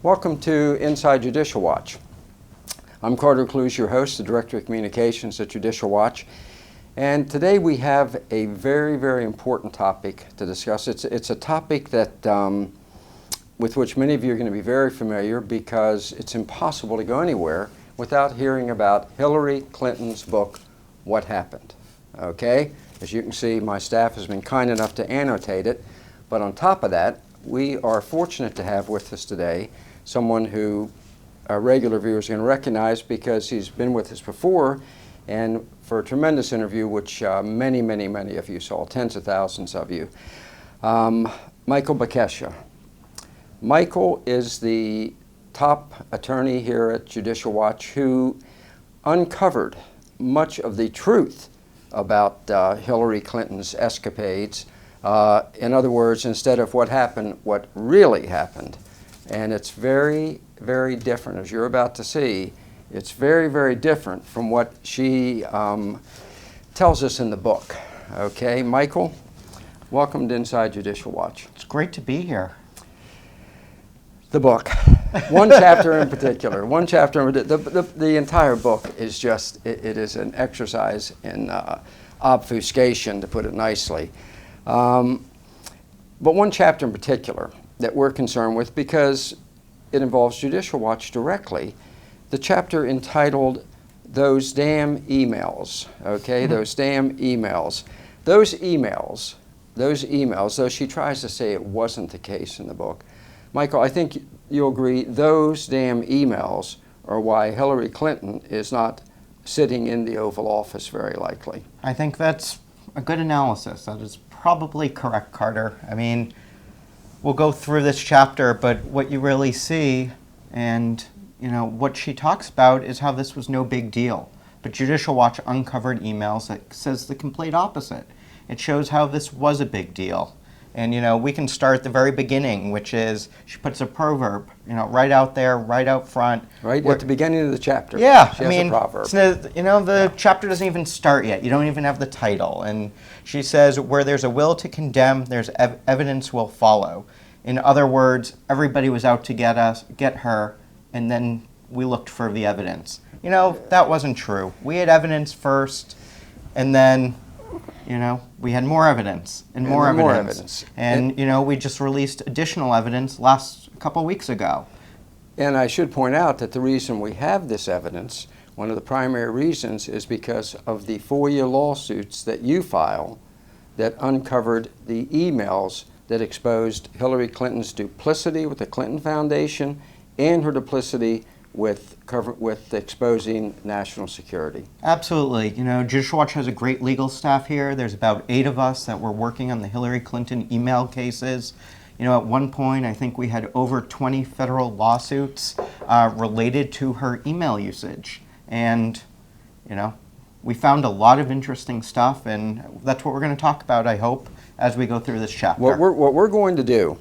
Welcome to Inside Judicial Watch. I'm Carter Clues, your host, the Director of Communications at Judicial Watch. And today we have a very, very important topic to discuss. It's a topic that, with which many of you are going to be very familiar because it's impossible to go anywhere without hearing about Hillary Clinton's book, What Happened? Okay? As you can see, my staff has been kind enough to annotate it. But on top of that, we are fortunate to have with us today someone who our regular viewers are going to recognize because he's been with us before and for a tremendous interview, which many of you saw, tens of thousands of you. Michael Bekesha. Michael is the top attorney here at Judicial Watch who uncovered much of the truth about Hillary Clinton's escapades. In other words, instead of what happened, what really happened. And it's very, very different, as you're about to see. It's very, very different from what she tells us in the book. Okay, Michael, welcome to Inside Judicial Watch. It's great to be here. The book, one chapter in particular, the entire book is just, it is an exercise in obfuscation, to put it nicely. But one chapter in particular that we're concerned with because it involves Judicial Watch directly, the chapter entitled Those Damn Emails, okay? Mm-hmm. Those damn emails. Those emails, though she tries to say it wasn't the case in the book, Michael, I think you'll agree those damn emails are why Hillary Clinton is not sitting in the Oval Office very likely. I think that's a good analysis. That is probably correct, Carter. I mean, we'll go through this chapter, but what you really see and what she talks about is how this was no big deal. But Judicial Watch uncovered emails that says the complete opposite. It shows how this was a big deal. And we can start at the very beginning, which is she puts a proverb, right out there, right out front. Right at the beginning of the chapter. Yeah, she has a proverb. The chapter doesn't even start yet. You don't even have the title. And she says, where there's a will to condemn, there's evidence will follow. In other words, everybody was out to get her, and then we looked for the evidence. That wasn't true. We had evidence first, and then we had more evidence and more evidence. And, we just released additional evidence a couple weeks ago. And I should point out that the reason we have this evidence, one of the primary reasons, is because of the FOIA lawsuits that you file that uncovered the emails that exposed Hillary Clinton's duplicity with the Clinton Foundation and her duplicity with exposing national security. Absolutely. Judicial Watch has a great legal staff here. There's about 8 of us that were working on the Hillary Clinton email cases. At one point, I think we had over 20 federal lawsuits related to her email usage. And, we found a lot of interesting stuff, and that's what we're going to talk about, I hope, as we go through this chapter. What we're going to do,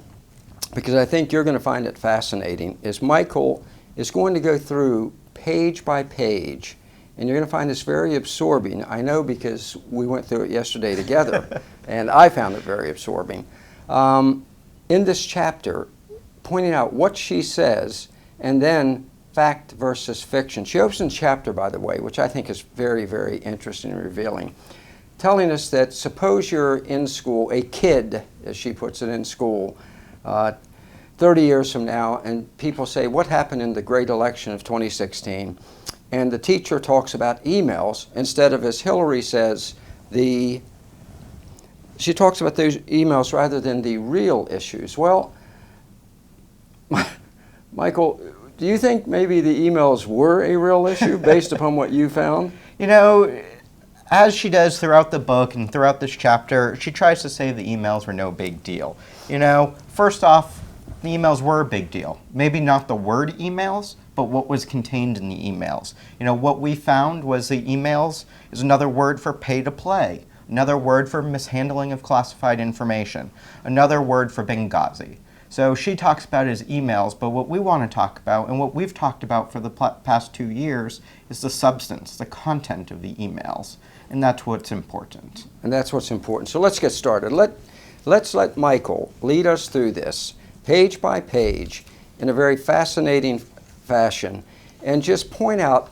because I think you're going to find it fascinating, is Michael is going to go through page by page, and you're going to find this very absorbing. I know because we went through it yesterday together, and I found it very absorbing. In this chapter, pointing out what she says, and then fact versus fiction. She opens the chapter, by the way, which I think is very, very interesting and revealing, telling us that suppose you're in school, a kid, as she puts it, in school, 30 years from now, and people say, what happened in the great election of 2016? And the teacher talks about emails instead of, as Hillary says, she talks about those emails rather than the real issues. Well, Michael, do you think maybe the emails were a real issue based upon what you found? As she does throughout the book and throughout this chapter, she tries to say the emails were no big deal. First off, the emails were a big deal. Maybe not the word emails, but what was contained in the emails. What we found was the emails is another word for pay to play, another word for mishandling of classified information, another word for Benghazi. So she talks about it as emails, but what we want to talk about, and what we've talked about for the past 2 years, is the substance, the content of the emails. And that's what's important. And that's what's important. So let's get started. Let's let Michael lead us through this, page by page, in a very fascinating fashion and just point out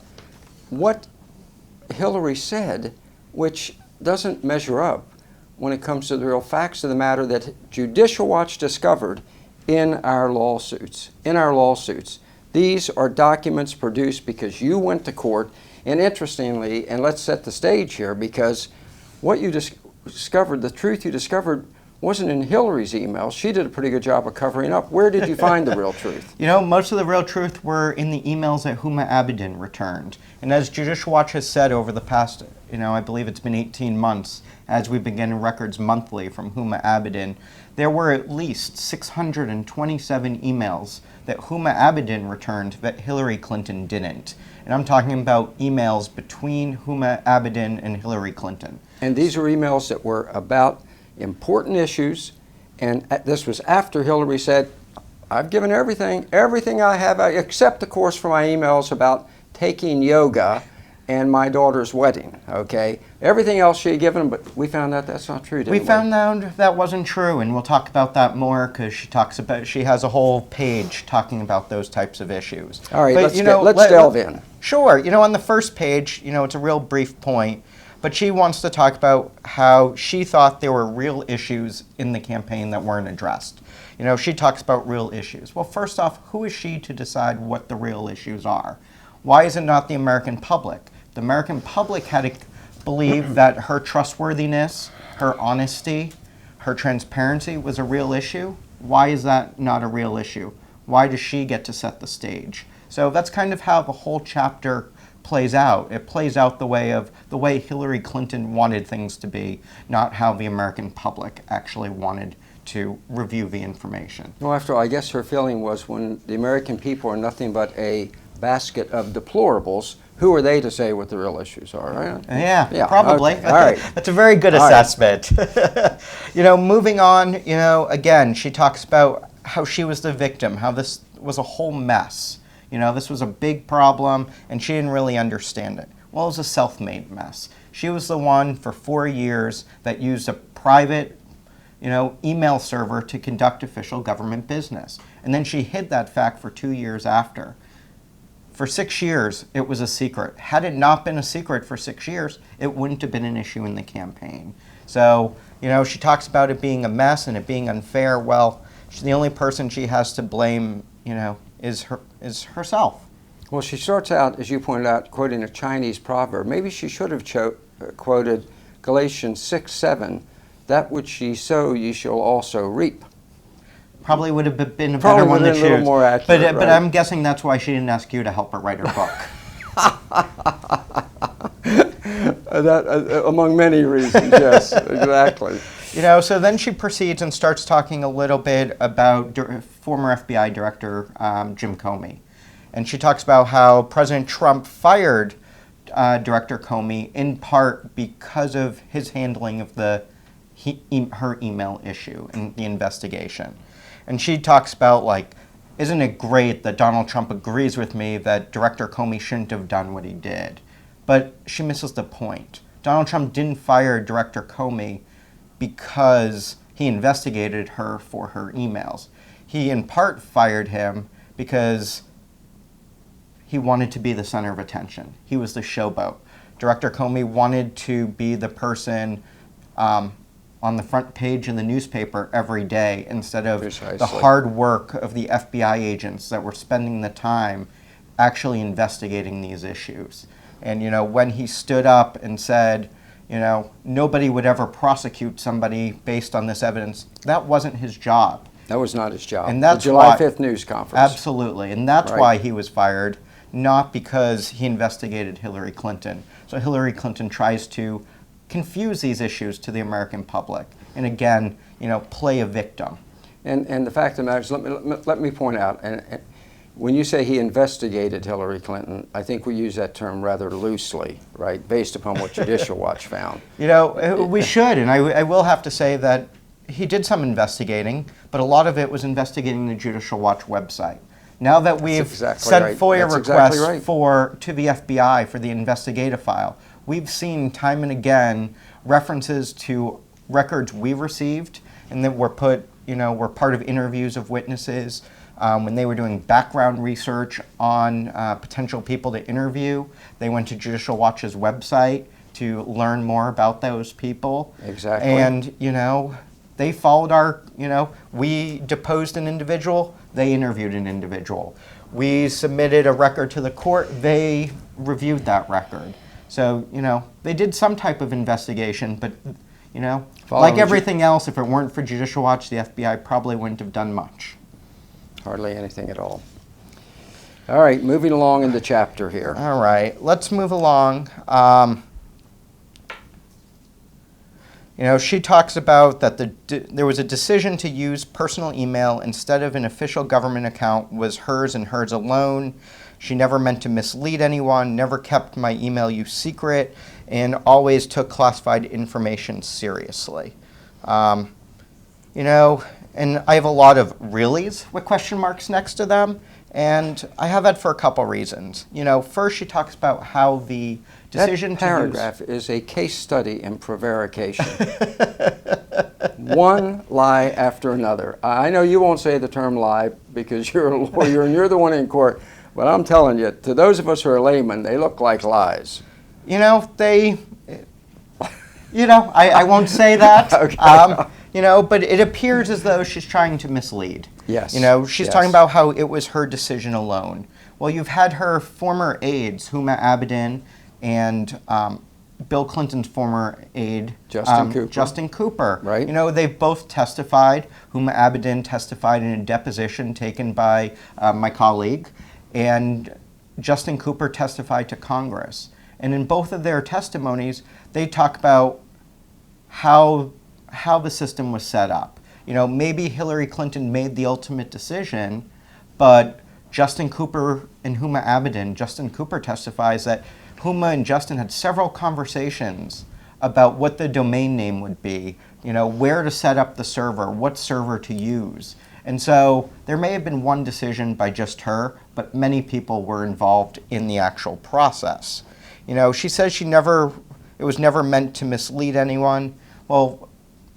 what Hillary said, which doesn't measure up when it comes to the real facts of the matter that Judicial Watch discovered in our lawsuits. These are documents produced because you went to court, and interestingly, and let's set the stage here, because what you discovered, the truth you discovered, wasn't in Hillary's emails. She did a pretty good job of covering up. Where did you find the real truth? You know, most of the real truth were in the emails that Huma Abedin returned. And as Judicial Watch has said over the past, I believe it's been 18 months, as we begin records monthly from Huma Abedin, there were at least 627 emails that Huma Abedin returned that Hillary Clinton didn't. And I'm talking about emails between Huma Abedin and Hillary Clinton. And these are emails that were about important issues, and this was after Hillary said, I've given everything I have, except of course for my emails about taking yoga and my daughter's wedding, okay? Everything else she had given, but we found out that's not true, didn't we? We found out that wasn't true, and we'll talk about that more because she has a whole page talking about those types of issues. All right, but, let's delve in. Sure, on the first page, it's a real brief point, but she wants to talk about how she thought there were real issues in the campaign that weren't addressed. She talks about real issues. Well, first off, who is she to decide what the real issues are? Why is it not the American public? The American public had to believe that her trustworthiness, her honesty, her transparency was a real issue. Why is that not a real issue? Why does she get to set the stage? So that's kind of how the whole chapter plays out. It plays out the way Hillary Clinton wanted things to be, not how the American public actually wanted to review the information. Well, after all, I guess her feeling was when the American people are nothing but a basket of deplorables, who are they to say what the real issues are, right? Yeah, probably. Okay. All right. That's a very good assessment. Moving on, again, she talks about how she was the victim, how this was a whole mess. This was a big problem, and she didn't really understand it. Well, it was a self-made mess. She was the one for 4 years that used a private, email server to conduct official government business. And then she hid that fact for 2 years after. For 6 years, it was a secret. Had it not been a secret for 6 years, it wouldn't have been an issue in the campaign. So, she talks about it being a mess and it being unfair. Well, the only person she has to blame, is herself. Well, she starts out, as you pointed out, quoting a Chinese proverb. Maybe she should have quoted Galatians 6:7, that which ye sow, ye shall also reap. Probably would have been a better one to choose. A little more accurate, but I'm guessing that's why she didn't ask you to help her write her book. Among many reasons, yes, exactly. So then she proceeds and starts talking a little bit about former FBI Director Jim Comey. And she talks about how President Trump fired Director Comey in part because of his handling of her email issue and the investigation. And she talks about, isn't it great that Donald Trump agrees with me that Director Comey shouldn't have done what he did? But she misses the point. Donald Trump didn't fire Director Comey because he investigated her for her emails. He in part fired him because he wanted to be the center of attention. He was the showboat. Director Comey wanted to be the person on the front page in the newspaper every day instead of the hard work of the FBI agents that were spending the time actually investigating these issues. And, when he stood up and said, nobody would ever prosecute somebody based on this evidence, that wasn't his job. That was not his job. And that's the July 5th news conference. Absolutely. And that's why he was fired, not because he investigated Hillary Clinton. So Hillary Clinton tries to confuse these issues to the American public and, again, play a victim. And the fact of the matter is, let me point out, and when you say he investigated Hillary Clinton, I think we use that term rather loosely, right, based upon what Judicial Watch found. We should, and I will have to say that he did some investigating, but a lot of it was investigating the Judicial Watch website. Now that we've sent FOIA requests to the FBI for the investigative file, we've seen time and again references to records we received and that were put were part of interviews of witnesses. When they were doing background research on potential people to interview, they went to Judicial Watch's website to learn more about those people. Exactly. And, they followed we deposed an individual, they interviewed an individual. We submitted a record to the court, they reviewed that record. So, they did some type of investigation, but, like everything else, if it weren't for Judicial Watch, the FBI probably wouldn't have done much. Hardly anything at all. All right, moving along in the chapter here. All right, let's move along. She talks about that there was a decision to use personal email instead of an official government account was hers and hers alone. She never meant to mislead anyone, never kept my email use secret, and always took classified information seriously. And I have a lot of reallys with question marks next to them, and I have that for a couple reasons. First she talks about how the decision that paragraph is a case study in prevarication. One lie after another. I know you won't say the term lie because you're a lawyer and you're the one in court, but I'm telling you, to those of us who are laymen, they look like lies. I won't say that. Okay. But it appears as though she's trying to mislead. Yes. She's talking about how it was her decision alone. Well, you've had her former aides, Huma Abedin, and Bill Clinton's former aide, Justin Cooper. Right. They've both testified. Huma Abedin testified in a deposition taken by my colleague, and Justin Cooper testified to Congress. And in both of their testimonies, they talk about how the system was set up. Maybe Hillary Clinton made the ultimate decision, but Justin Cooper and Huma Abedin, Justin Cooper testifies that Huma and Justin had several conversations about what the domain name would be, where to set up the server, what server to use. And so there may have been one decision by just her, but many people were involved in the actual process. She says it was never meant to mislead anyone. Well,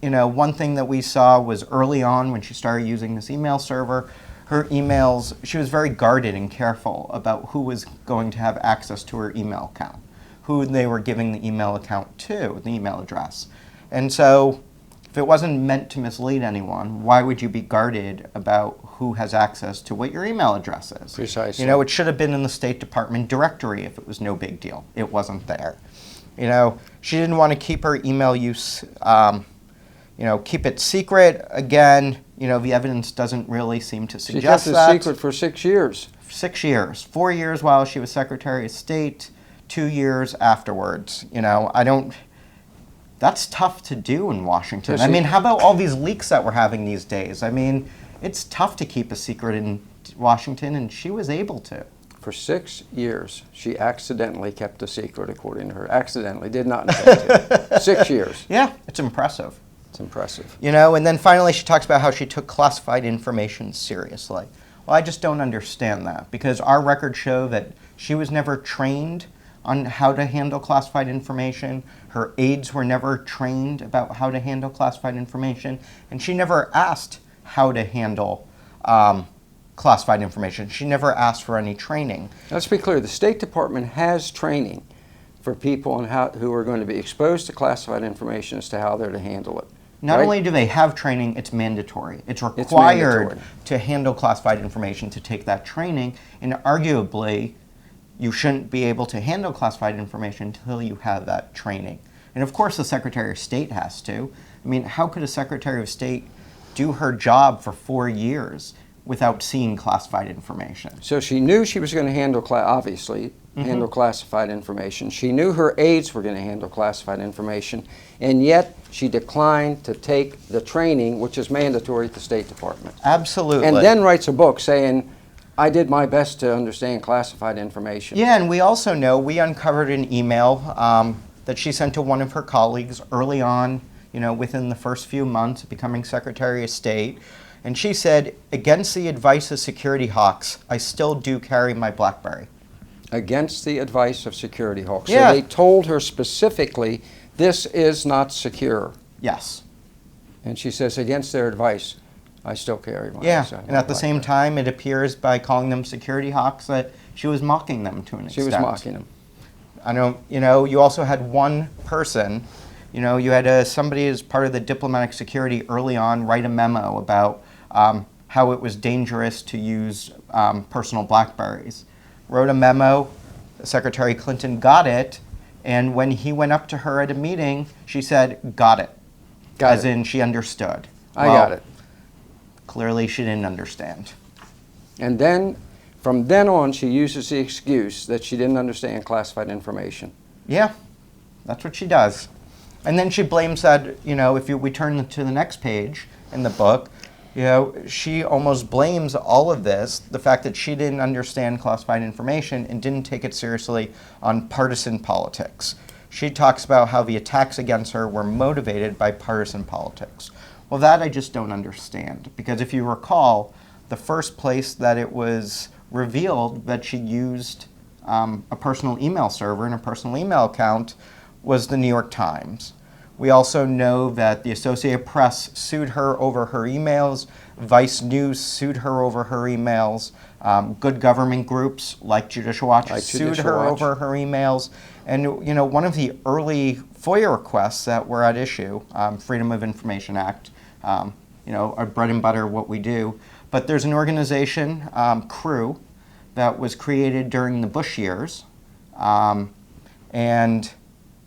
one thing that we saw was early on when she started using this email server, her emails, she was very guarded and careful about who was going to have access to her email account, who they were giving the email account to, the email address. And so if it wasn't meant to mislead anyone, why would you be guarded about who has access to what your email address is? Precisely. It should have been in the State Department directory if it was no big deal. It wasn't there. She didn't want to keep her email use, keep it secret. Again, the evidence doesn't really seem to suggest that. She kept it secret for 6 years. 6 years. 4 years while she was Secretary of State, 2 years afterwards. That's tough to do in Washington. How about all these leaks that we're having these days? It's tough to keep a secret in Washington, and she was able to. For 6 years, she accidentally kept a secret, according to her. Accidentally, did not intend to. 6 years. Yeah, it's impressive. It's impressive. And then finally she talks about how she took classified information seriously. Well, I just don't understand that, because our records show that she was never trained on how to handle classified information. Her aides were never trained about how to handle classified information, and she never asked how to handle classified information. She never asked for any training. Let's be clear, the State Department has training for people on who are going to be exposed to classified information as to how they're to handle it. Not right? only do they have training, it's mandatory. It's required to handle classified information, to take that training, and arguably you shouldn't be able to handle classified information until you have that training. And of course the Secretary of State has to. How could a Secretary of State do her job for 4 years without seeing classified information? So she knew she was going to handle, handle classified information. She knew her aides were going to handle classified information, and yet she declined to take the training, which is mandatory at the State Department. Absolutely. And then writes a book saying, I did my best to understand classified information. Yeah, and we also know, we uncovered an email that she sent to one of her colleagues early on, within the first few months of becoming Secretary of State. And she said, against the advice of security hawks, I still do carry my BlackBerry. Against the advice of security hawks. Yeah. So they told her specifically, this is not secure. Yes. And she says, against their advice. I still carry mine. Yeah, so and at the same BlackBerry. time, it appears by calling them security hawks that she was mocking them to an She extent. was mocking them. I know, you also had one person, you had somebody as part of the diplomatic security early on write a memo about how it was dangerous to use personal BlackBerries. Wrote a memo, Secretary Clinton got it, and when he went up to her at a meeting, she said, got it. As in, she understood. I got it. Clearly, she didn't understand. And then, from then on, she uses the excuse that she didn't understand classified information. Yeah, that's what she does. And then she blames that, if we turn to the next page in the book, she almost blames all of this, the fact that she didn't understand classified information and didn't take it seriously, on partisan politics. She talks about how the attacks against her were motivated by partisan politics. Well, that I just don't understand, because if you recall, the first place that it was revealed that she used a personal email server and a personal email account was the New York Times. We also know that the Associated Press sued her over her emails, Vice News sued her over her emails, good government groups like Judicial Watch sued her over her emails, and one of the early FOIA requests that were at issue, Freedom of Information Act, our bread and butter, what we do, but there's an organization, CREW, that was created during the Bush years, and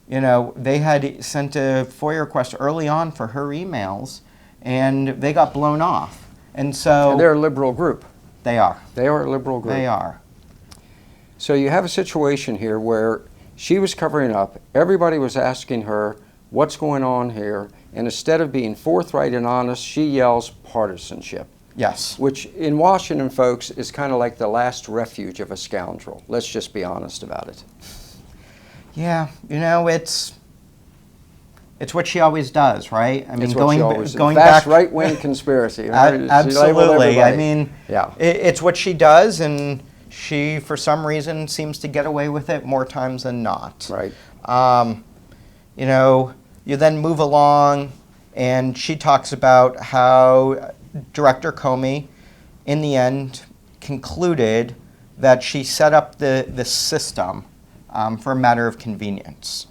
they had sent a FOIA request early on for her emails, and they got blown off. And so... And they're a liberal group. They are. They are a liberal group. They are. So you have a situation here where she was covering up, everybody was asking her, what's going on here? And instead of being forthright and honest, she yells partisanship. Yes. Which in Washington, folks, is kind of like the last refuge of a scoundrel. Let's just be honest about it. Yeah, it's what she always does, right? I mean, going back, back, right-wing conspiracy. Right? Absolutely. I mean, yeah. It's what she does, and she, for some reason, seems to get away with it more times than not. Right. You then move along, and she talks about how Director Comey, in the end, concluded that she set up the system for a matter of convenience.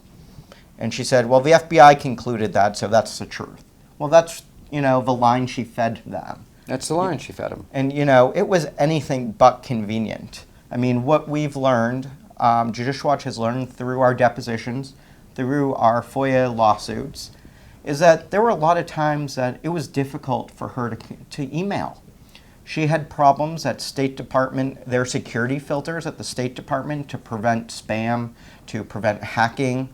And she said, well, the FBI concluded that, so that's the truth. Well, that's, the line she fed them. That's the line she fed them. And, it was anything but convenient. I mean, what we've learned, Judicial Watch has learned through our depositions, through our FOIA lawsuits, is that there were a lot of times that it was difficult for her to email. She had problems at State Department, their security filters at the State Department to prevent spam, to prevent hacking,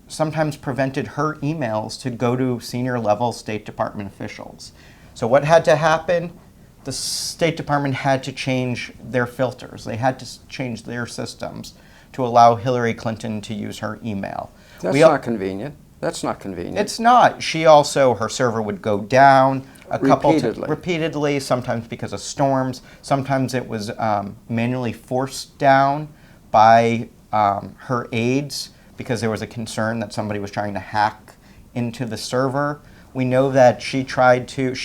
sometimes prevented her emails to go to senior level State Department officials. So what had to happen? The State Department had to change their filters. They had to change their systems to allow Hillary Clinton to use her email. That's not convenient. That's not convenient. It's not. Her server would go down repeatedly, sometimes because of storms. Sometimes it was manually forced down by her aides because there was a concern that somebody was trying to hack into the server. We know that she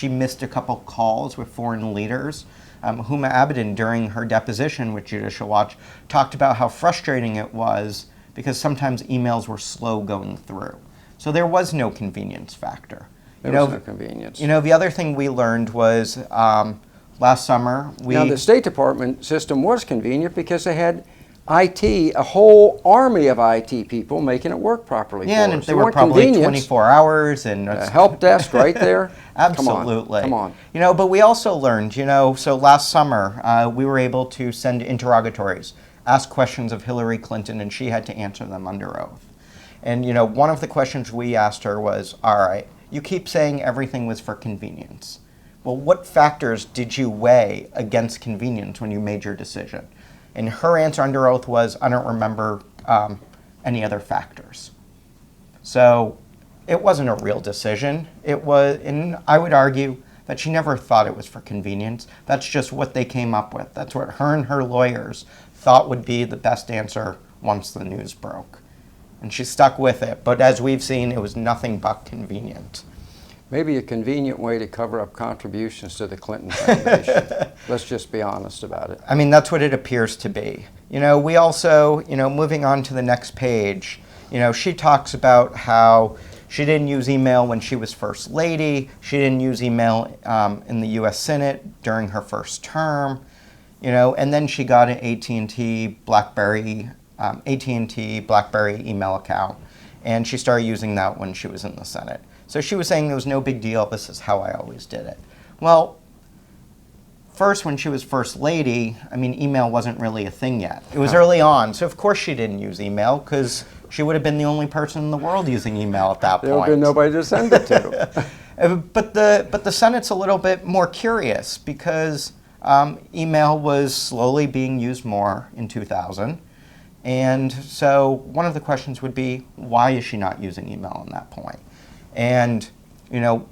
missed a couple calls with foreign leaders. Huma Abedin, during her deposition with Judicial Watch, talked about how frustrating it was because sometimes emails were slow going through. So there was no convenience factor. There was no convenience. The other thing we learned was last summer Now, the State Department system was convenient because they had IT, a whole army of IT people making it work properly. Yeah, for and us. they were probably 24 hours and help desk right there. Absolutely. Come on. But we also learned, so last summer we were able to send interrogatories, ask questions of Hillary Clinton, and she had to answer them under oath. And one of the questions we asked her was, all right, you keep saying everything was for convenience. Well, what factors did you weigh against convenience when you made your decision? And her answer under oath was, I don't remember any other factors. So it wasn't a real decision. It was, and I would argue that she never thought it was for convenience. That's just what they came up with. That's what her and her lawyers thought would be the best answer once the news broke. And she stuck with it. But as we've seen, it was nothing but convenient. Maybe a convenient way to cover up contributions to the Clinton Foundation. Let's just be honest about it. I mean, that's what it appears to be. We also, moving on to the next page, she talks about how she didn't use email when she was First Lady. She didn't use email in the U.S. Senate during her first term. And then she got an AT&T BlackBerry email account, and she started using that when she was in the Senate. So she was saying it was no big deal. This is how I always did it. Well, first, when she was First Lady, email wasn't really a thing yet. It was early on, so of course she didn't use email because she would have been the only person in the world using email at that point. There would have been nobody to send it to. But the Senate's a little bit more curious because email was slowly being used more in 2000. And so one of the questions would be, why is she not using email at that point? And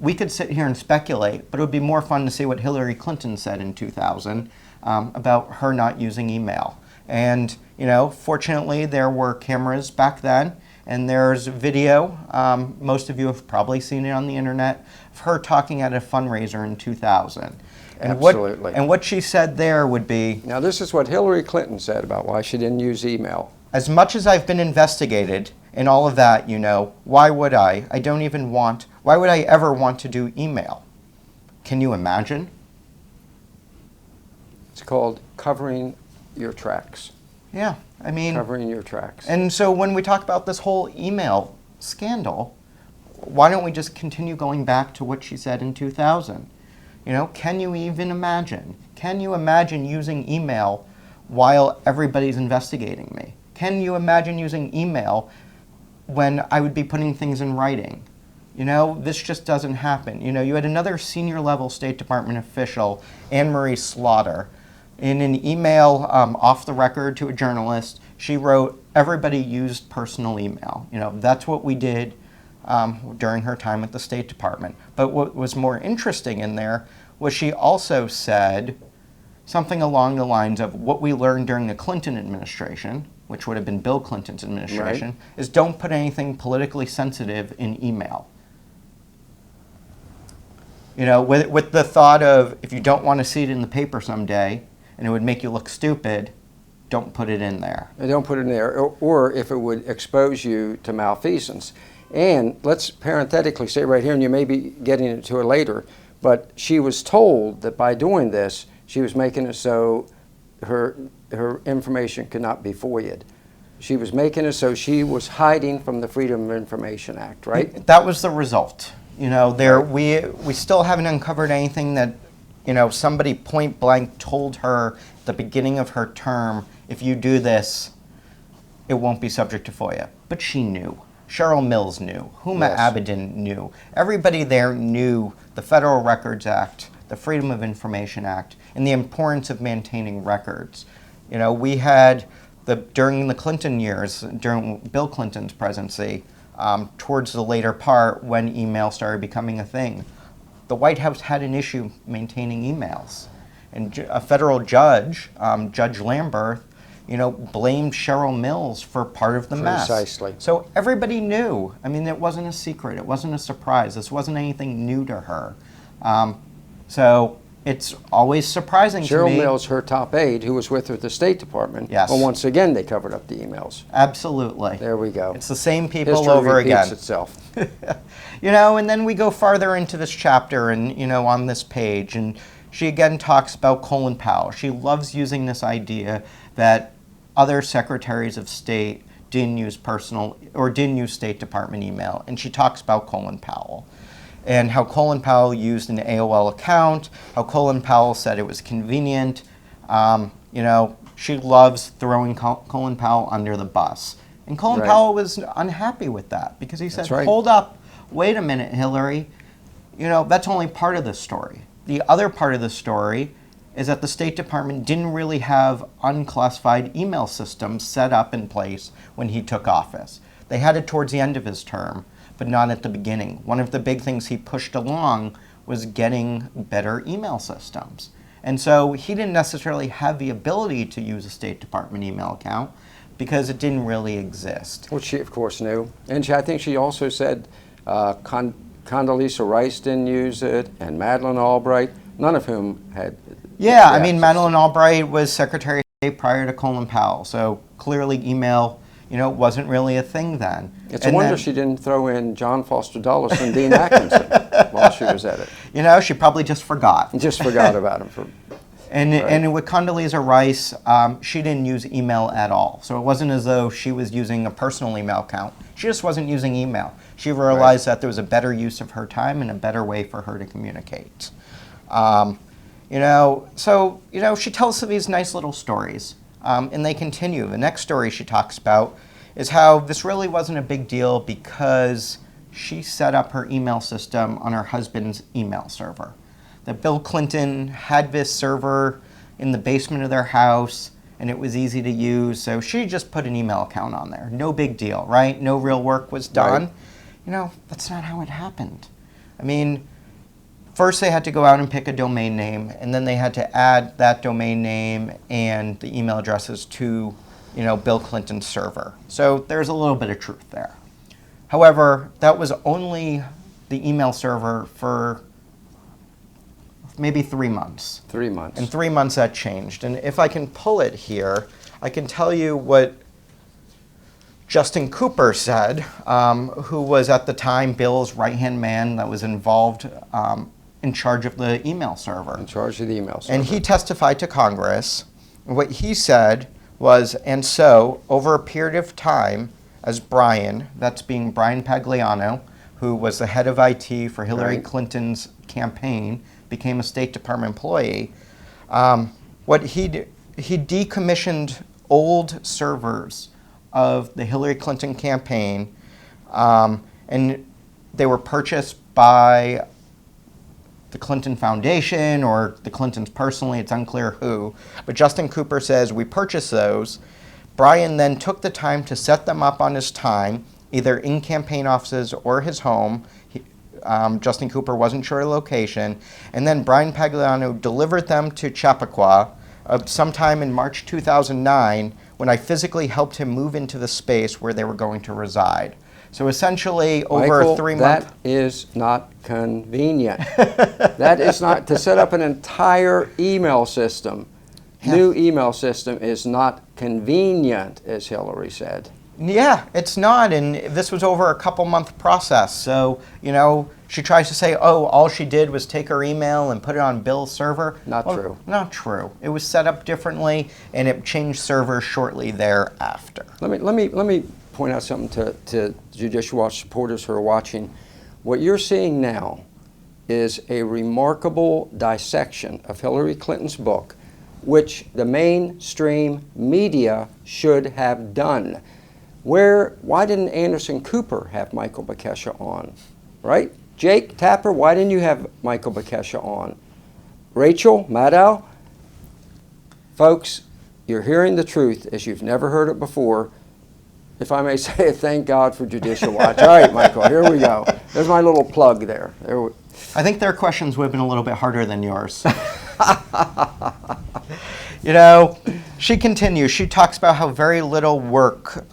we could sit here and speculate, but it would be more fun to see what Hillary Clinton said in 2000 about her not using email. And, fortunately, there were cameras back then, and there's video. Most of you have probably seen it on the internet, of her talking at a fundraiser in 2000. And Absolutely. What she said there would be... Now, this is what Hillary Clinton said about why she didn't use email. As much as I've been investigated and all of that, why would I? Why would I ever want to do email? Can you imagine? It's called covering your tracks. Yeah, Covering your tracks. And so when we talk about this whole email scandal, why don't we just continue going back to what she said in 2000? Can you even imagine? Can you imagine using email while everybody's investigating me? Can you imagine using email when I would be putting things in writing? This just doesn't happen. You had another senior level State Department official, Anne Marie Slaughter, in an email off the record to a journalist. She wrote, everybody used personal email. That's what we did during her time at the State Department. But what was more interesting in there was she also said something along the lines of what we learned during the Clinton administration, which would have been Bill Clinton's administration, right, is don't put anything politically sensitive in email. With the thought of if you don't want to see it in the paper someday and it would make you look stupid, don't put it in there. Don't put it in there, or if it would expose you to malfeasance. And let's parenthetically say right here, and you may be getting into it later, but she was told that by doing this, she was making it so her information could not be FOIA'd. She was making it so she was hiding from the Freedom of Information Act, right? That was the result. We still haven't uncovered anything that, somebody point blank told her at the beginning of her term, if you do this, it won't be subject to FOIA. But she knew. Cheryl Mills knew. Huma Yes. Abedin knew. Everybody there knew the Federal Records Act, the Freedom of Information Act, and the importance of maintaining records. We had, during the Clinton years, during Bill Clinton's presidency, towards the later part when email started becoming a thing, the White House had an issue maintaining emails. And a federal judge, Judge Lambert, blamed Cheryl Mills for part of the mess. Precisely. So everybody knew. It wasn't a secret. It wasn't a surprise. This wasn't anything new to her. So it's always surprising to me. Cheryl Mills, her top aide, who was with her at the State Department. Yes. Well, once again, they covered up the emails. Absolutely. There we go. It's the same people History over repeats again. itself. And then we go farther into this chapter and, on this page, and she again talks about Colin Powell. She loves using this idea that other secretaries of state didn't use State Department email, and she talks about Colin Powell and how Colin Powell used an AOL account, how Colin Powell said it was convenient. She loves throwing Colin Powell under the bus. And Colin Right. Powell was unhappy with that because he said, That's right. hold up, wait a minute, Hillary. That's only part of the story. The other part of the story is that the State Department didn't really have unclassified email systems set up in place when he took office. They had it towards the end of his term, but not at the beginning. One of the big things he pushed along was getting better email systems. And so he didn't necessarily have the ability to use a State Department email account because it didn't really exist. Which she, of course, knew. And I think she also said Condoleezza Rice didn't use it, and Madeleine Albright, none of whom had. Yeah, I mean, Madeleine Albright was Secretary of State prior to Colin Powell, so clearly email, wasn't really a thing then. It's a wonder she didn't throw in John Foster Dulles and Dean Atkinson while she was at it. She probably just forgot. Just forgot about him. And with Condoleezza Rice, she didn't use email at all. So it wasn't as though she was using a personal email account. She just wasn't using email. She realized that there was a better use of her time and a better way for her to communicate. She tells these nice little stories, and they continue. The next story she talks about is how this really wasn't a big deal because she set up her email system on her husband's email server. That Bill Clinton had this server in the basement of their house, and it was easy to use, so she just put an email account on there. No big deal, right? No real work was done. Right. That's not how it happened. I mean, first they had to go out and pick a domain name, and then they had to add that domain name and the email addresses to, Bill Clinton's server. So there's a little bit of truth there. However, that was only the email server for maybe 3 months. 3 months. In 3 months that changed. And if I can pull it here, I can tell you what Justin Cooper said, who was at the time Bill's right-hand man that was involved in charge of the email server. In charge of the email server. And he testified to Congress. What he said was, and so, over a period of time, as Brian, that's being Brian Pagliano, who was the head of IT for Hillary Clinton's campaign, became a State Department employee, he decommissioned old servers of the Hillary Clinton campaign, and they were purchased by the Clinton Foundation or the Clintons personally, it's unclear who. But Justin Cooper says, we purchased those. Brian then took the time to set them up on his time, either in campaign offices or his home. Justin Cooper wasn't sure of the location. And then Brian Pagliano delivered them to Chappaqua sometime in March 2009 when I physically helped him move into the space where they were going to reside. So essentially, over a 3 month... That is not convenient. That is not, to set up an entire email system, new email system is not convenient, as Hillary said. Yeah, it's not, and this was over a couple-month process. So, she tries to say, oh, all she did was take her email and put it on Bill's server. Not true. Not true. It was set up differently, and it changed servers shortly thereafter. Let me point out something to Judicial Watch supporters who are watching. What you're seeing now is a remarkable dissection of Hillary Clinton's book, which the mainstream media should have done. Why didn't Anderson Cooper have Michael Bekesha on, right? Jake Tapper, why didn't you have Michael Bekesha on? Rachel Maddow, folks, you're hearing the truth as you've never heard it before. If I may say it, thank God for Judicial Watch. All right, Michael, here we go. There's my little plug there. I think their questions would have been a little bit harder than yours. She continues. She talks about how very little work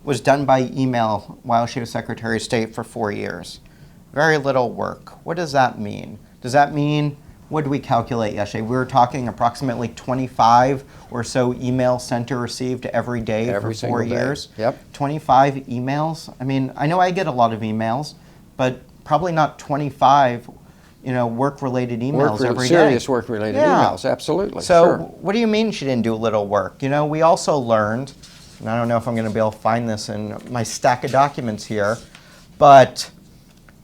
was done by email while she was Secretary of State for 4 years. Very little work. What does that mean? Does that mean, what did we calculate yesterday? We were talking approximately 25 or so emails sent or received every day for 4 years. Yep. 25 emails. I mean, I know I get a lot of emails, but probably not 25 work-related emails every day. Serious work-related emails, absolutely. So what do you mean she didn't do little work? We also learned, and I don't know if I'm going to be able to find this in my stack of documents here, but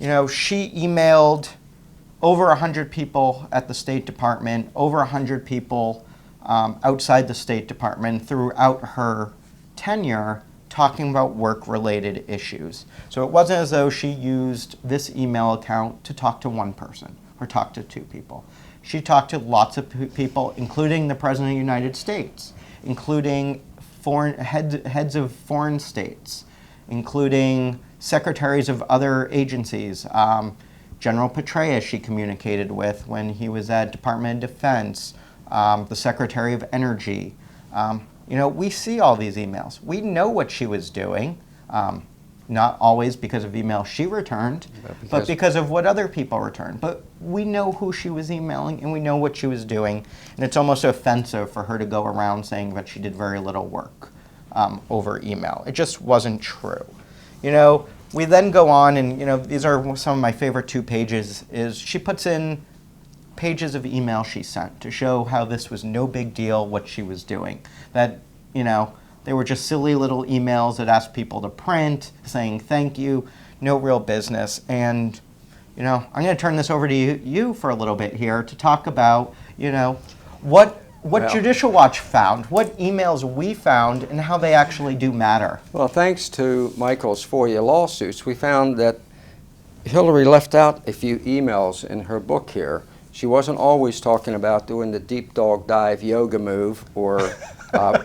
she emailed over 100 people at the State Department, over 100 people outside the State Department throughout her tenure, talking about work-related issues. So it wasn't as though she used this email account to talk to one person or talk to two people. She talked to lots of people, including the President of the United States, including heads of foreign states, including secretaries of other agencies. General Petraeus she communicated with when he was at Department of Defense, the Secretary of Energy. We see all these emails. We know what she was doing. not always because of email she returned, but because of what other people returned. But we know who she was emailing and we know what she was doing, and it's almost offensive for her to go around saying that she did very little work over email. It just wasn't true. We then go on, and these are some of my favorite 2 pages, is she puts in pages of email she sent to show how this was no big deal what she was doing. That, they were just silly little emails that asked people to print, saying thank you, no real business. And, I'm going to turn this over to you for a little bit here to talk about, what Judicial Watch found, what emails we found, and how they actually do matter. Well, thanks to Michael's FOIA lawsuits, we found that Hillary left out a few emails in her book here. She wasn't always talking about doing the deep dog dive yoga move or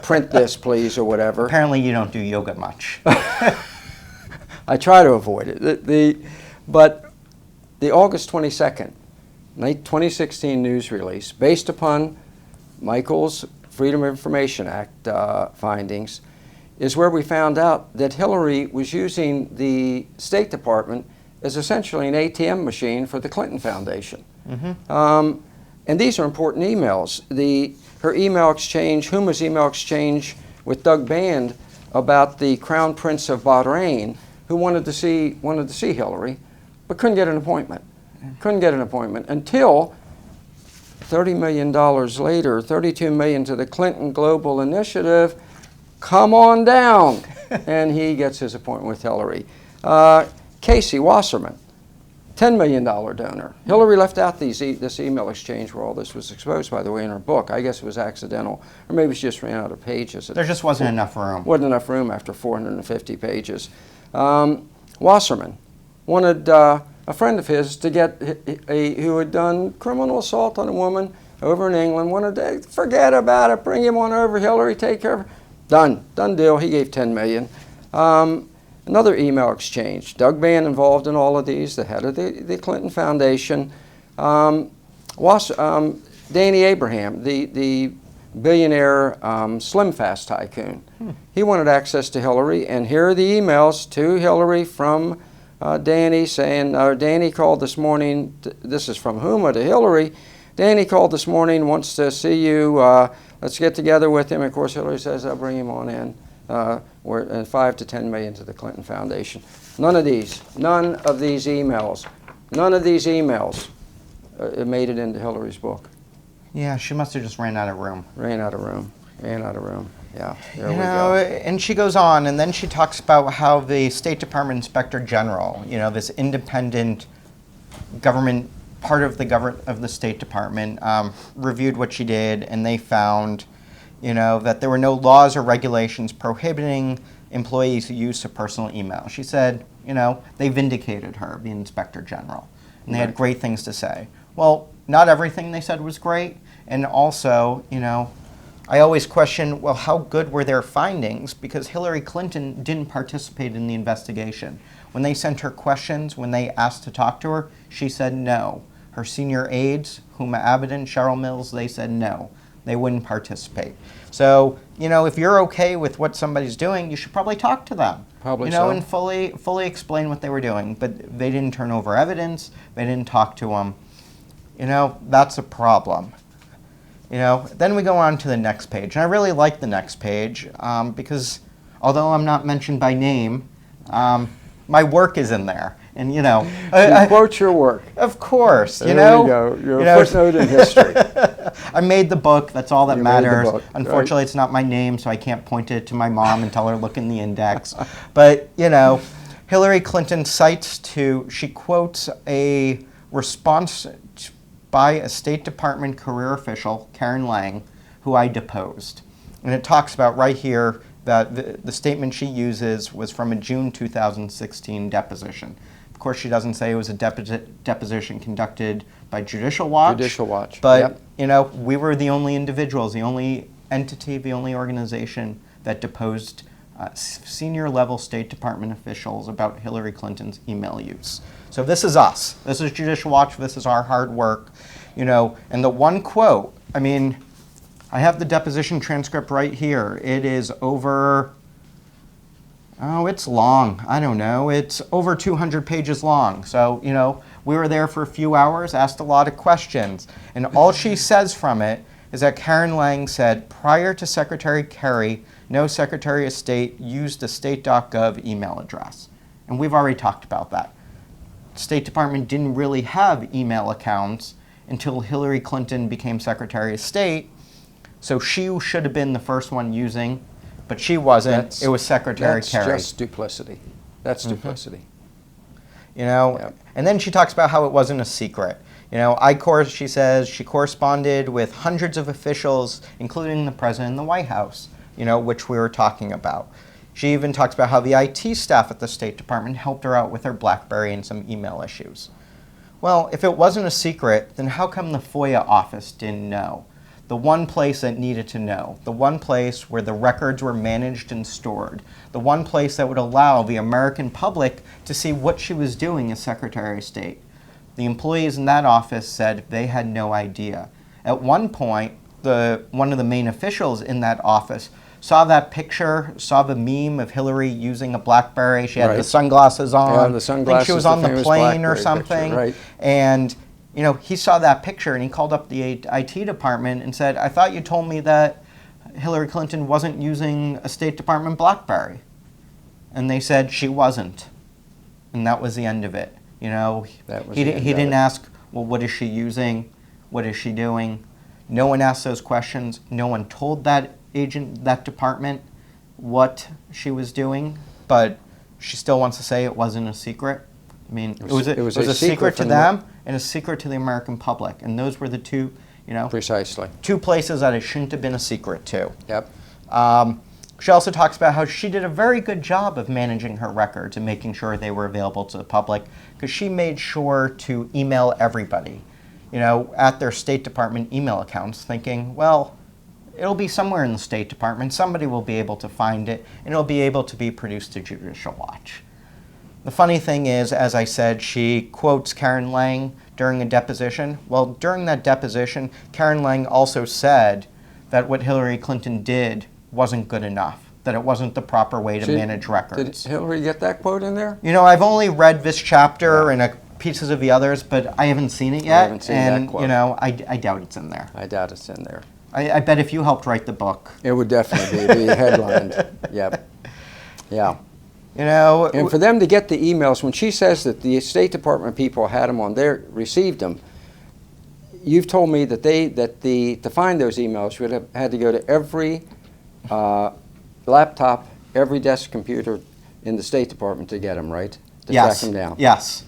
print this, please, or whatever. Apparently you don't do yoga much. I try to avoid it. But the August 22nd, 2016 news release, based upon Michael's Freedom of Information Act findings, is where we found out that Hillary was using the State Department as essentially an ATM machine for the Clinton Foundation. Mm-hmm. And these are important emails. Her email exchange, Huma's email exchange with Doug Band about the Crown Prince of Bahrain, who wanted to see Hillary, but couldn't get an appointment. Couldn't get an appointment until $30 million later, $32 million to the Clinton Global Initiative. Come on down, and he gets his appointment with Hillary. Casey Wasserman, $10 million donor. Hillary left out this email exchange where all this was exposed, by the way, in her book. I guess it was accidental, or maybe she just ran out of pages. There just wasn't enough room. Wasn't enough room after 450 pages. Wasserman wanted a friend of his to get who had done criminal assault on a woman over in England, wanted to forget about it, bring him on over, Hillary, take care of her. Done deal. He gave $10 million. Another email exchange. Doug Band involved in all of these, the head of the Clinton Foundation. Danny Abraham, the billionaire Slim Fast tycoon. He wanted access to Hillary, and here are the emails to Hillary from Danny saying, Danny called this morning, this is from Huma to Hillary. Danny called this morning, wants to see you, let's get together with him. Of course, Hillary says, I'll bring him on in. And 5 to 10 million to the Clinton Foundation. None of these emails made it into Hillary's book. Yeah, she must have just ran out of room. Ran out of room. Yeah, there we go. And she goes on, and then she talks about how the State Department Inspector General, this independent government, part of the State Department, reviewed what she did, and they found that there were no laws or regulations prohibiting employees' use of personal email. She said, they vindicated her, the Inspector General, and they had great things to say. Well, not everything they said was great, and also, I always question, well, how good were their findings? Because Hillary Clinton didn't participate in the investigation. When they sent her questions, when they asked to talk to her, she said no. Her senior aides, Huma Abedin, Cheryl Mills, they said no. They wouldn't participate. So, if you're okay with what somebody's doing, you should probably talk to them. Probably so. And fully explain what they were doing. But they didn't turn over evidence. They didn't talk to them. That's a problem. Then we go on to the next page. And I really like the next page because although I'm not mentioned by name, my work is in there. And, quote your work. Of course, There you go. You're a footnote in history. I made the book. That's all that matters. Book, Unfortunately, It's not my name, so I can't point it to my mom and tell her look in the index. But, Hillary Clinton she quotes a response by a State Department career official, Karen Lang, who I deposed. And it talks about right here that the statement she uses was from a June 2016 deposition. Of course, she doesn't say it was a deposition conducted by Judicial Watch. Judicial Watch. But, we were the only individuals, the only entity, the only organization that deposed senior level State Department officials about Hillary Clinton's email use. So this is us. This is Judicial Watch. This is our hard work. And the one quote, I have the deposition transcript right here. It is over Oh, it's long. I don't know. It's over 200 pages long. So, we were there for a few hours, asked a lot of questions. And all she says from it is that Karen Lang said, prior to Secretary Kerry, no Secretary of State used a state.gov email address. And we've already talked about that. The State Department didn't really have email accounts until Hillary Clinton became Secretary of State. So she should have been the first one using, but she wasn't. It was Secretary Kerry. That's just duplicity. That's duplicity. And then she talks about how it wasn't a secret. She says she corresponded with hundreds of officials, including the president and the White House, which we were talking about. She even talks about how the IT staff at the State Department helped her out with her BlackBerry and some email issues. Well, if it wasn't a secret, then how come the FOIA office didn't know? The one place that needed to know, the one place where the records were managed and stored, the one place that would allow the American public to see what she was doing as Secretary of State. The employees in that office said they had no idea. At one point, one of the main officials in that office saw that picture, saw the meme of Hillary using a BlackBerry. She had the sunglasses on. Yeah, the sunglasses. I think she was on the plane or something. Picture, right. And he saw that picture and he called up the IT department and said, I thought you told me that Hillary Clinton wasn't using a State Department BlackBerry. And they said she wasn't. And that was the end of it. He didn't ask, well, what is she using? What is she doing? No one asked those questions. No one told that department what she was doing, but she still wants to say it wasn't a secret. I mean, it was a secret to them and a secret to the American public. And those were the two, Precisely. two places that it shouldn't have been a secret to. Yep. She also talks about how she did a very good job of managing her records and making sure they were available to the public, because she made sure to email everybody, at their State Department email accounts, thinking, well, it'll be somewhere in the State Department. Somebody will be able to find it, and it'll be able to be produced to Judicial Watch. The funny thing is, as I said, she quotes Karen Lang during a deposition. Well, during that deposition, Karen Lang also said that what Hillary Clinton did wasn't good enough, that it wasn't the proper way to manage records. Did Hillary get that quote in there? I've only read this chapter and pieces of the others, but I haven't seen it yet. I haven't seen that quote. I doubt it's in there. I doubt it's in there. I bet if you helped write the book. It would definitely be headlined. Yep. Yeah. And for them to get the emails, when she says that the State Department people had them on there, received them, you've told me that to find those emails, you would have had to go to every laptop, every desk computer in the State Department to get them, right? To track them down. Yes.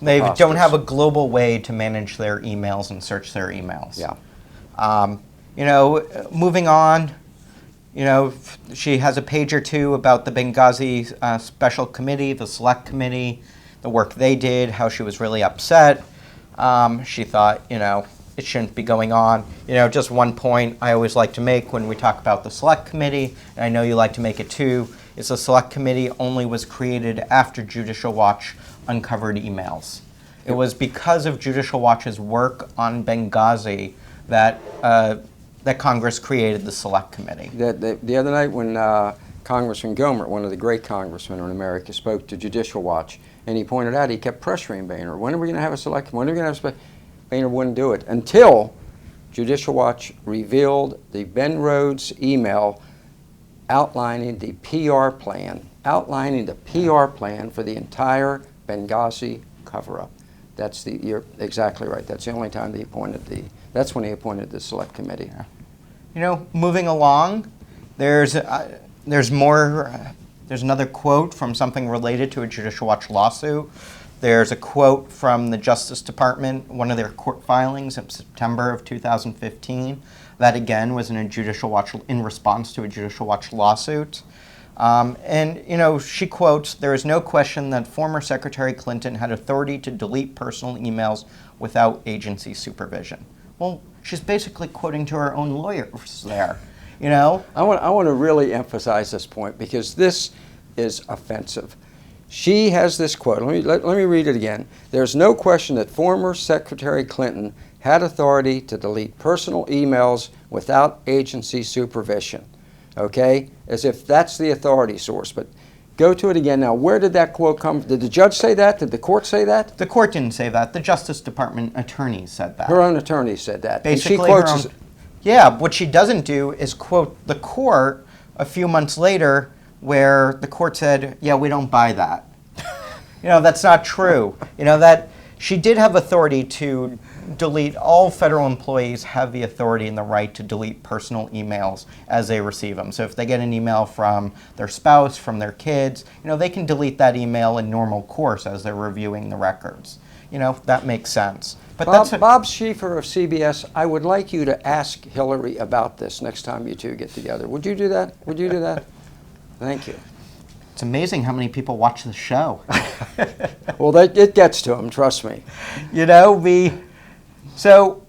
They don't have a global way to manage their emails and search their emails. Yeah. Moving on, she has a page or two about the Benghazi Special Committee, the Select Committee, the work they did, how she was really upset. She thought, it shouldn't be going on. Just one point I always like to make when we talk about the Select Committee, and I know you like to make it too, is the Select Committee only was created after Judicial Watch uncovered emails. It was because of Judicial Watch's work on Benghazi that Congress created the Select Committee. The other night when Congressman Gohmert, one of the great congressmen in America, spoke to Judicial Watch, and he pointed out he kept pressuring Boehner, when are we going to have a Select Committee? When are we going to have a Boehner wouldn't do it until Judicial Watch revealed the Ben Rhodes email outlining the PR plan for the entire Benghazi cover-up. You're exactly right. That's the only time that that's when he appointed the Select Committee. Yeah. Moving along, there's more. There's another quote from something related to a Judicial Watch lawsuit. There's a quote from the Justice Department, one of their court filings in September of 2015. That again was in response to a Judicial Watch lawsuit. She quotes, "There is no question that former Secretary Clinton had authority to delete personal emails without agency supervision." Well, she's basically quoting to her own lawyers there, I want to really emphasize this point because this is offensive. She has this quote. Let me read it again. "There's no question that former Secretary Clinton had authority to delete personal emails without agency supervision." Okay? As if that's the authority source. But Go to it again. Now, where did that quote come from? Did the judge say that? Did the court say that? The court didn't say that. The Justice Department attorney said that. Her own attorney said that. Basically, and she quotes her own, yeah, what she doesn't do is quote the court a few months later where the court said, yeah, we don't buy that. That's not true. That she did have authority to delete. All federal employees have the authority and the right to delete personal emails as they receive them. So if they get an email from their spouse, from their kids, they can delete that email in normal course as they're reviewing the records. That makes sense. But Bob Schieffer of CBS, I would like you to ask Hillary about this next time you two get together. Would you do that? Would you do that? Thank you. It's amazing how many people watch the show. Well, it gets to them, trust me. So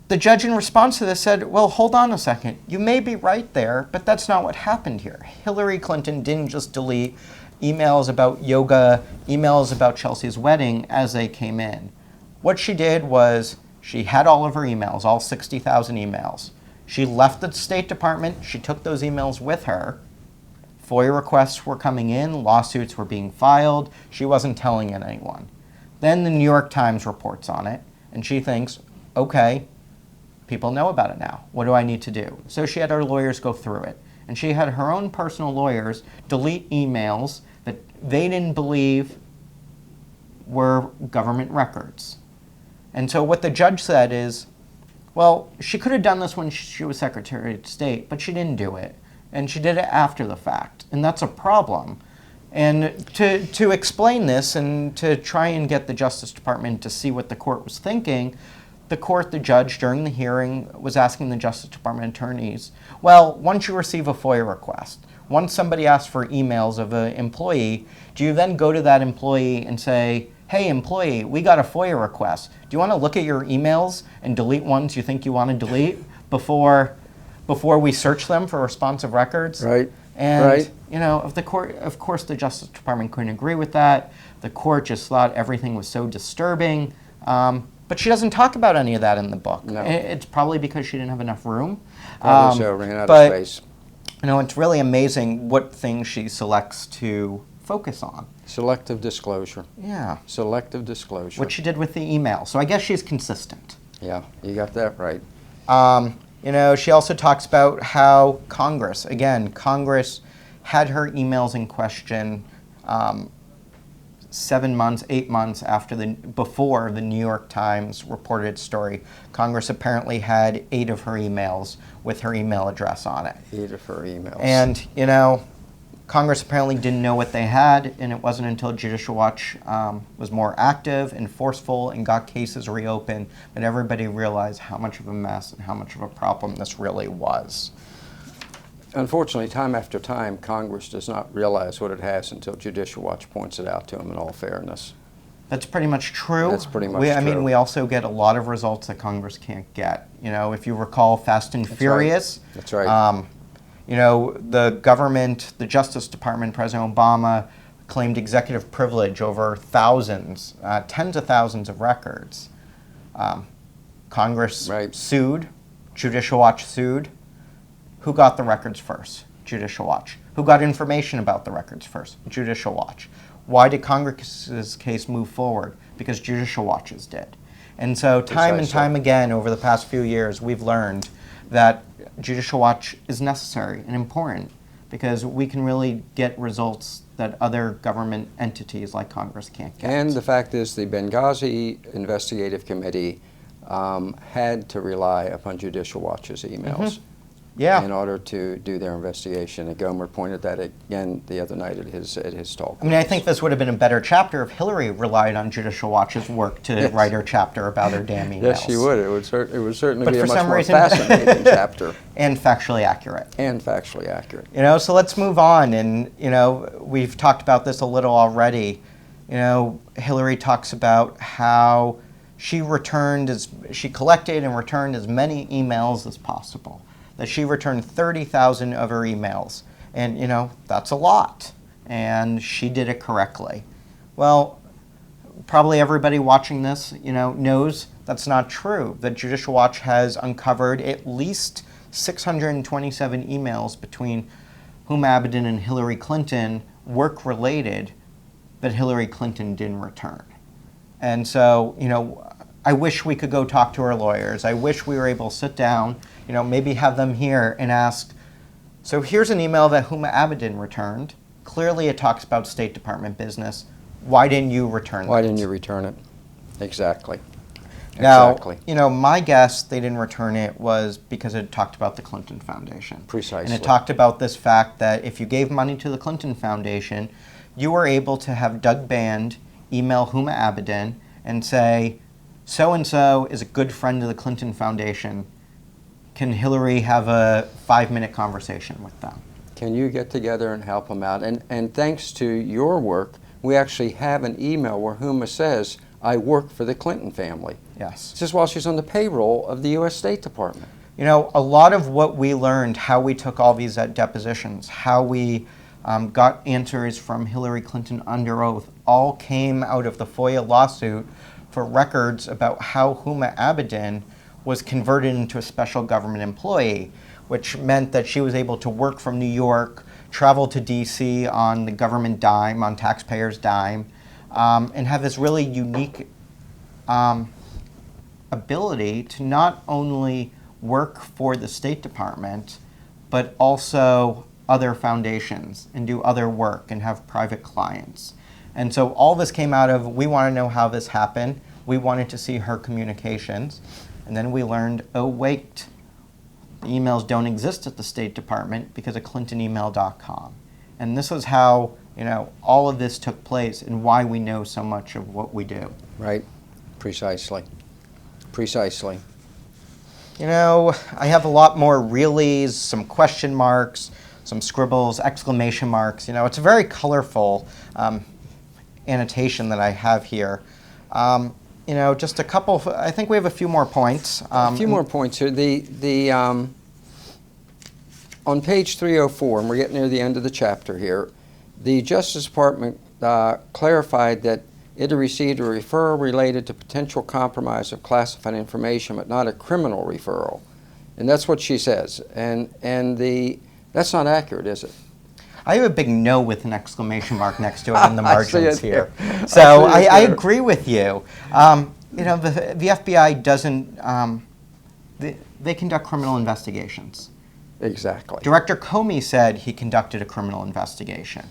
the judge in response to this said, well, hold on a second. You may be right there, but that's not what happened here. Hillary Clinton didn't just delete emails about yoga, emails about Chelsea's wedding as they came in. What she did was she had all of her emails, all 60,000 emails. She left the State Department. She took those emails with her. FOIA requests were coming in. Lawsuits were being filed. She wasn't telling anyone. Then the New York Times reports on it, and she thinks, okay, people know about it now. What do I need to do? So she had her lawyers go through it. And she had her own personal lawyers delete emails that they didn't believe were government records. And so what the judge said is, well, she could have done this when she was Secretary of State, but she didn't do it. And she did it after the fact. And that's a problem. And to explain this and to try and get the Justice Department to see what the court was thinking, the judge, during the hearing, was asking the Justice Department attorneys, well, once you receive a FOIA request, once somebody asks for emails of an employee, do you then go to that employee and say, hey, employee, we got a FOIA request. Do you want to look at your emails and delete ones you think you want to delete before we search them for responsive records? Right. And, right. Of course, the Justice Department couldn't agree with that. The court just thought everything was so disturbing. But she doesn't talk about any of that in the book. No. It's probably because she didn't have enough room. Probably so, ran out of space. It's really amazing what things she selects to focus on. Selective disclosure. Yeah. Selective disclosure. What she did with the email. So I guess she's consistent. Yeah, you got that right. She also talks about how Congress had her emails in question 7 months, 8 months before the New York Times reported its story. Congress apparently had 8 of her emails with her email address on it. 8 of her emails. And, Congress apparently didn't know what they had, and it wasn't until Judicial Watch was more active and forceful and got cases reopened that everybody realized how much of a mess and how much of a problem this really was. Unfortunately, time after time, Congress does not realize what it has until Judicial Watch points it out to them, in all fairness. That's pretty much true. That's pretty much true. I mean, we also get a lot of results that Congress can't get. If you recall Fast and Furious. Right. That's right. The government, the Justice Department, President Obama claimed executive privilege over thousands, tens of thousands of records. Congress sued, Judicial Watch sued. Who got the records first? Judicial Watch. Who got information about the records first? Judicial Watch. Why did Congress's case move forward? Because Judicial Watch's did. And so time and time again over the past few years, we've learned that Judicial Watch is necessary and important because we can really get results that other government entities like Congress can't get. And the fact is the Benghazi Investigative Committee had to rely upon Judicial Watch's emails. Yeah. In order to do their investigation. And Gomer pointed that again the other night at his talk. I mean, I think this would have been a better chapter if Hillary relied on Judicial Watch's work to write her chapter about her damn emails. Yes, she would. It would certainly but be a much more reason, fascinating chapter. And factually accurate. And factually accurate. So let's move on. And, we've talked about this a little already. Hillary talks about how she collected and returned as many emails as possible. That she returned 30,000 of her emails. And, that's a lot. And she did it correctly. Well, probably everybody watching this, knows that's not true. That Judicial Watch has uncovered at least 627 emails between Huma Abedin and Hillary Clinton work-related that Hillary Clinton didn't return. And so, I wish we could go talk to our lawyers. I wish we were able to sit down, maybe have them here and ask, so here's an email that Huma Abedin returned. Clearly it talks about State Department business. Why didn't you return it? Why didn't you return it? Exactly. Now, Exactly. my guess they didn't return it was because it talked about the Clinton Foundation. Precisely. And it talked about this fact that if you gave money to the Clinton Foundation, you were able to have Doug Band email Huma Abedin and say, so-and-so is a good friend of the Clinton Foundation. Can Hillary have a 5-minute conversation with them? Can you get together and help them out? And thanks to your work, we actually have an email where Huma says, I work for the Clinton family. Yes. This is while she's on the payroll of the U.S. State Department. A lot of what we learned, how we took all these depositions, how we got answers from Hillary Clinton under oath, all came out of the FOIA lawsuit for records about how Huma Abedin was converted into a special government employee, which meant that she was able to work from New York, travel to D.C. on the government dime, on taxpayers' dime, and have this really unique ability to not only work for the State Department, but also other foundations and do other work and have private clients. And so all this came out of, we want to know how this happened. We wanted to see her communications. And then we learned, oh, wait, the emails don't exist at the State Department because of ClintonEmail.com. And this is how, all of this took place and why we know so much of what we do. Right. Precisely. Precisely. I have a lot more reallys, some question marks, some scribbles, exclamation marks. It's a very colorful annotation that I have here. Just a couple, I think we have a few more points. A few more points here. On page 304, and we're getting near the end of the chapter here, the Justice Department clarified that it had received a referral related to potential compromise of classified information, but not a criminal referral. And that's what she says. And that's not accurate, is it? I have a big no with an exclamation mark next to it in the margins here. Here. So I agree with you. The FBI doesn't, they conduct criminal investigations. Exactly. Director Comey said he conducted a criminal investigation.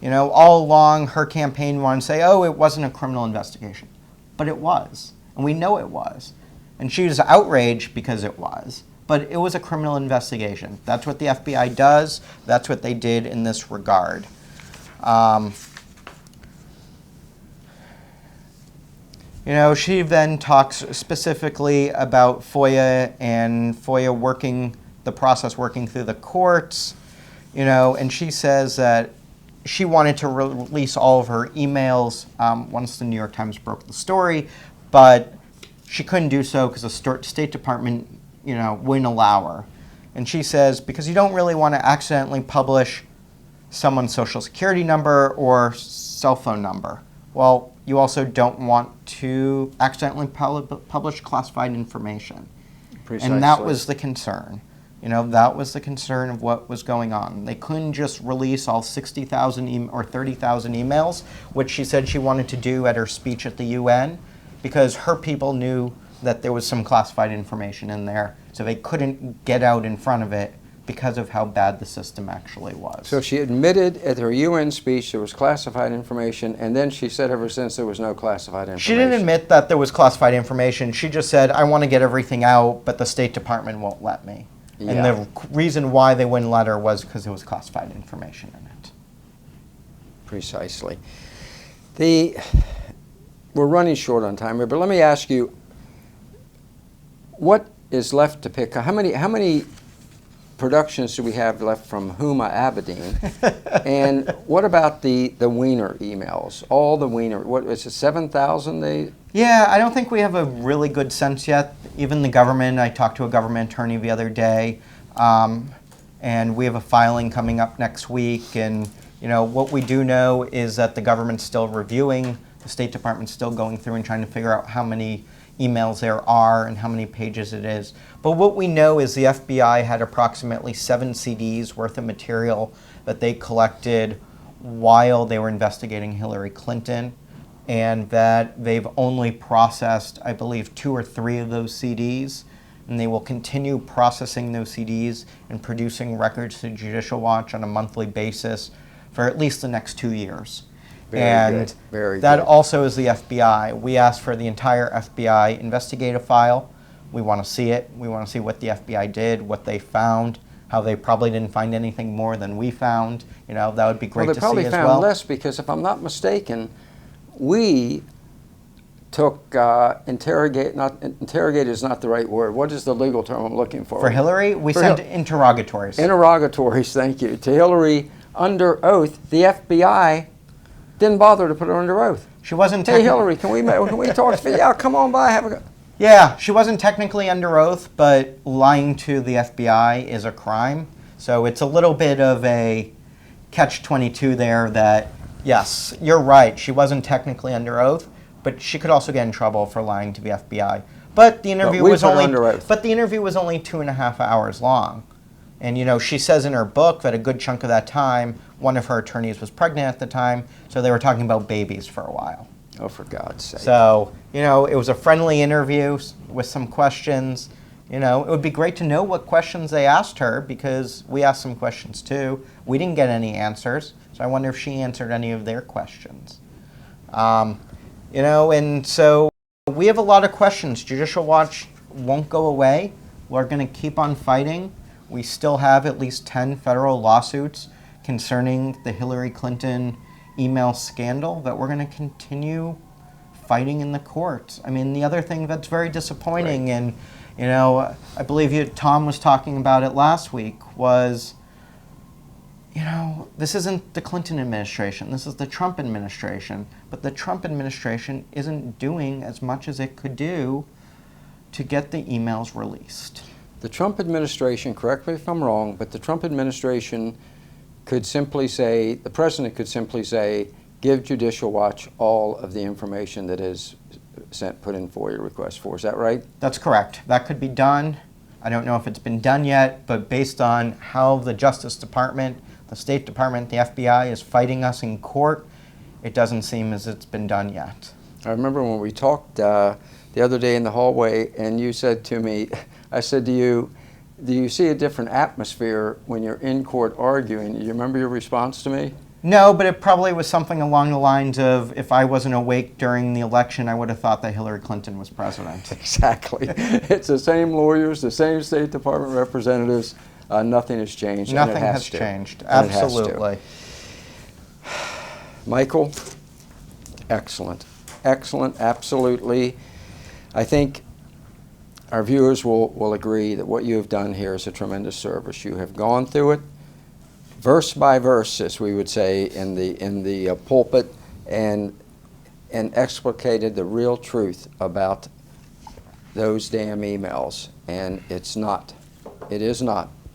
All along her campaign wanted to say, oh, it wasn't a criminal investigation. But it was. And we know it was. And she was outraged because it was. But it was a criminal investigation. That's what the FBI does. That's what they did in this regard. She then talks specifically about FOIA and FOIA working, the process working through the courts, and she says that she wanted to release all of her emails once the New York Times broke the story, but she couldn't do so because the State Department, wouldn't allow her. And she says, because you don't really want to accidentally publish someone's social security number or cell phone number. Well, you also don't want to accidentally publish classified information. Precisely. And that was the concern. That was the concern of what was going on. They couldn't just release all 60,000 or 30,000 emails, which she said she wanted to do at her speech at the UN, because her people knew that there was some classified information in there, so they couldn't get out in front of it because of how bad the system actually was. So she admitted at her UN speech there was classified information, and then she said ever since there was no classified information. She didn't admit that there was classified information. She just said, I want to get everything out, but the State Department won't let me. Yeah. And the reason why they wouldn't let her was because there was classified information in it. Precisely. We're running short on time here, but let me ask you, what is left to pick? How many productions do we have left from Huma Abedin? And what about the Wiener emails? All the Wiener, what is it, 7,000? Yeah, I don't think we have a really good sense yet. Even the government, I talked to a government attorney the other day, and we have a filing coming up next week. And what we do know is that the government's still reviewing, the State Department's still going through and trying to figure out how many emails there are and how many pages it is. But what we know is the FBI had approximately 7 CDs worth of material that they collected while they were investigating Hillary Clinton, and that they've only processed, I believe, 2 or 3 of those CDs, and they will continue processing those CDs and producing records to Judicial Watch on a monthly basis for at least the next 2 years. Very good. Very that good. also is the FBI. We asked for the entire FBI investigative file. We want to see it. We want to see what the FBI did, what they found, how they probably didn't find anything more than we found. You know, that would be great Well, to they probably see as found well. less because, if I'm not mistaken, we took interrogate is not the right word. What is the legal term I'm looking for? For Hillary, we sent interrogatories. Interrogatories, thank you, to Hillary under oath. The FBI didn't bother to put her under oath. She wasn't. Hey, Hillary, can we talk? Yeah, come on by. Have a go. Yeah, she wasn't technically under oath, but lying to the FBI is a crime. So it's a little bit of a catch-22 there that, yes, you're right, she wasn't technically under oath, but she could also get in trouble for lying to the FBI. But the interview was only 2.5 hours long. And you know, she says in her book that a good chunk of that time, one of her attorneys was pregnant at the time, so they were talking about babies for a while. Oh, for God's sake. So, you know, it was a friendly interview with some questions. You know, it would be great to know what questions they asked her, because we asked some questions too. We didn't get any answers, so I wonder if she answered any of their questions. You know, and so we have a lot of questions. Judicial Watch won't go away. We're going to keep on fighting. We still have at least 10 federal lawsuits concerning the Hillary Clinton email scandal that we're going to continue fighting in the courts. I mean, the other thing that's very disappointing, Right. and you know, I believe Tom was talking about it last week, was, you know, this isn't the Clinton administration, this is the Trump administration, but the Trump administration isn't doing as much as it could do to get the emails released. The Trump administration, correct me if I'm wrong, but the Trump administration could simply say, the president could simply say, give Judicial Watch all of the information that is put in FOIA requests for. Is that right? That's correct. That could be done. I don't know if it's been done yet, but based on how the Justice Department, the State Department, the FBI is fighting us in court, it doesn't seem as it's been done yet. I remember when we talked the other day in the hallway, and you said to me, I said to you, do you see a different atmosphere when you're in court arguing? Do you remember your response to me? No, but it probably was something along the lines of, if I wasn't awake during the election, I would have thought that Hillary Clinton was president. Exactly. It's the same lawyers, the same State Department representatives. Nothing has changed. Nothing and it has to. changed. And it has to. Absolutely. Michael, excellent. Excellent, absolutely. I think our viewers will agree that what you have done here is a tremendous service. You have gone through it verse by verse, as we would say in the pulpit, and explicated the real truth about those damn emails. And it is not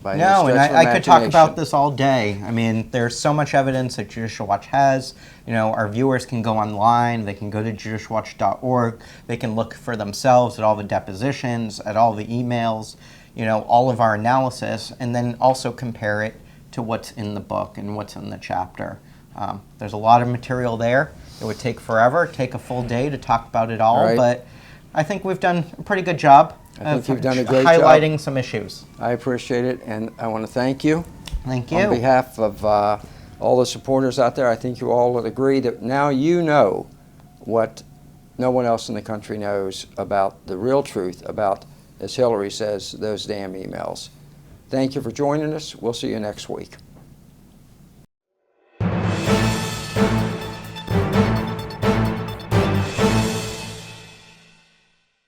by any No, and stretch of I could talk imagination. about this all day. I mean, there's so much evidence that Judicial Watch has. You know, our viewers can go online, they can go to judicialwatch.org, they can look for themselves at all the depositions, at all the emails, you know, all of our analysis, and then also compare it to what's in the book and what's in the chapter. There's a lot of material there. It would take forever, take a full day to talk about it all, Right. but I think we've done a pretty good job I think of you've done a great job. highlighting some issues. I appreciate it, and I want to thank you. Thank you. On behalf of all the supporters out there, I think you all would agree that now you know what no one else in the country knows about the real truth about, as Hillary says, those damn emails. Thank you for joining us. We'll see you next week.